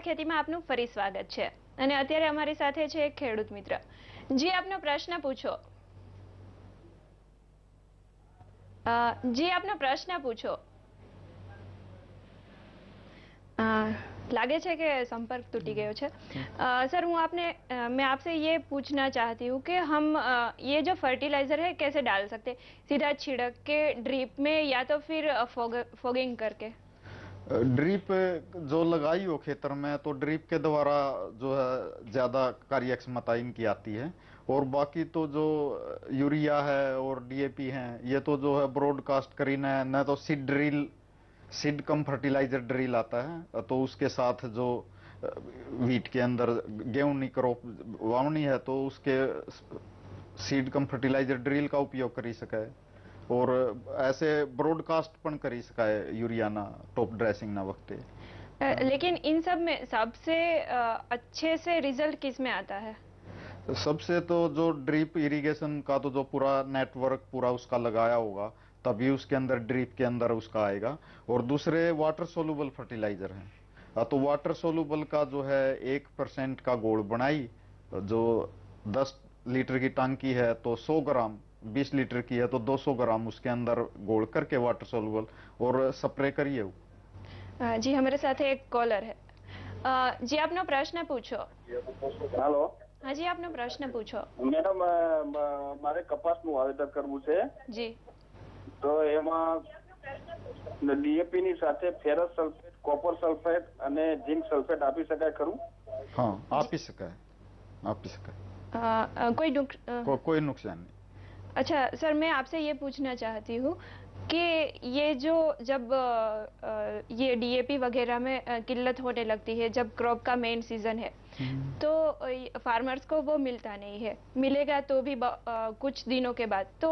ખેતીમાં આપનું ફરી સ્વાગત છે અને અત્યારે અમારી સાથે છે એક ખેડૂત મિત્ર. જી આપનો પ્રશ્ન પૂછો. જી આપનો પ્રશ્ન પૂછો. लागे है कि संपर्क टूटी गयो है. सर मैं आपसे ये पूछना चाहती हूँ कि हम ये जो फर्टिलाइजर है कैसे डाल सकते हैं, सीधा छिड़क के ड्रिप में या तो फिर फॉगिंग करके? ड्रिप जो लगाई हो खेतर में तो ड्रिप के द्वारा जो है ज्यादा कार्यक्षमता इनकी आती है, और बाकी तो जो यूरिया है और डीएपी है ये तो जो है ब्रॉडकास्ट करी न तो सीड कम फर्टिलाइजर ड्रिल आता है, तो उसके साथ जो वीट के अंदर गेहूं क्रॉप वावनी है तो उसके सीड कम फर्टिलाइजर ड्रिल का उपयोग करी सके, और ऐसे ब्रॉडकास्ट पण करी सकाय यूरिया ना टॉप ड्रेसिंग ना वक्ते। लेकिन इन सब में सबसे अच्छे से रिजल्ट किस में आता है? सबसे तो जो ड्रिप इरिगेशन का तो जो पूरा नेटवर्क पूरा उसका लगाया होगा तभी उसके अंदर ड्रिप के अंदर उसका आएगा, और दूसरे वाटर सोलुबल फर्टिलाइजर हैं। तो वाटर सोलुबल का जो है 1% का गोल बनाई, जो 10 लीटर की टांकी है तो 100 ग्राम, 20 लीटर की है तो 200 ग्राम उसके अंदर गोल करके वाटर सोलुबल और स्प्रे करिए। जी हमारे साथ एक कॉलर है। जी आपनो प्रश्न पूछो। हेलो। हाँ जी आपनो प्रश्न पूछो। मैडम मारे कपासનું વાવેતર કરવું છે जी, તો એમાં ડીએપી ની સાથે ફેરસ સલ્ફેટ, કોપર સલ્ફેટ અને ઝિંક સલ્ફેટ આપી શકાય ખરું? हाँ आपी सकाय, आपी सकाय, कोई नुकसान नहीं। अच्छा सर, मैं आपसे ये पूछना चाहती हूँ कि ये जो जब ये डीएपी वगैरह में किल्लत होने लगती है, जब क्रॉप का मेन सीजन है तो फार्मर्स को वो मिलता नहीं है, मिलेगा तो भी कुछ दिनों के बाद, तो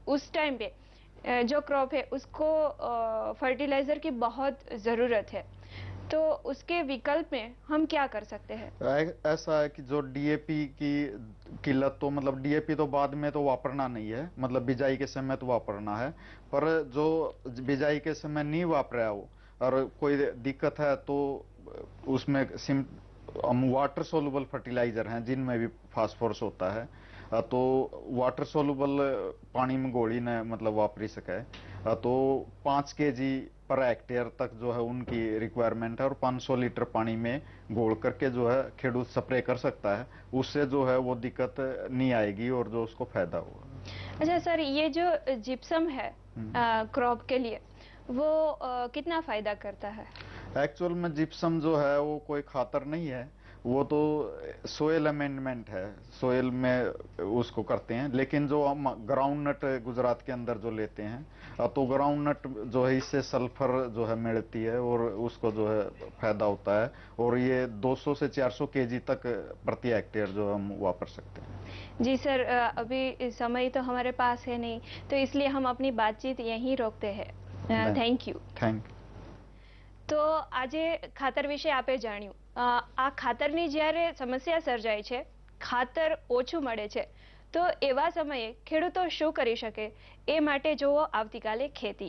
उस टाइम पे जो क्रॉप है उसको फर्टिलाइजर की बहुत ज़रूरत है, तो उसके विकल्प में हम क्या कर सकते हैं? ऐसा है कि जो डीएपी की किल्लत, तो मतलब डीएपी तो बाद में तो वापरना नहीं है, मतलब बिजाई के समय तो वापरना है, पर जो बिजाई के समय नहीं वापरा हो और कोई दिक्कत है तो उसमें वाटर सोलुबल फर्टिलाइजर हैं जिनमें भी फास्फोरस होता है, तो वाटर सोलुबल पानी में घोली ने मतलब वापरी सके, तो 5 kg पर हेक्टेयर तक जो है उनकी रिक्वायरमेंट है, और 500 लीटर पानी में घोल करके जो है खेडूत स्प्रे कर सकता है, उससे जो है वो दिक्कत नहीं आएगी और जो उसको फायदा होगा। अच्छा सर, ये जो जिप्सम है क्रॉप के लिए वो कितना फायदा करता है? एक्चुअल में जिप्सम जो है वो कोई खातर नहीं है, वो तो सोयल अमेंडमेंट है, सोयल में उसको करते हैं, लेकिन जो हम ग्राउंड नट गुजरात के अंदर जो लेते हैं तो ग्राउंड नट जो है इससे सल्फर जो है मिलती है और उसको जो है फायदा होता है, और ये 200 से 400 kg तक प्रति हेक्टेयर जो हम वापर सकते हैं। जी सर, अभी समय तो हमारे पास है नहीं, तो इसलिए हम अपनी बातचीत यहीं रोकते हैं। Thank you. तो આજે ખાતર વિશે આપે જાણ્યું, આ ખાતરની જ્યારે સમસ્યા સર્જાય છે, ખાતર ઓછું મળે છે, તો એવા સમયે ખેડૂતો શું કરી શકે એ માટે જોવો આવતીકાલે ખેતી।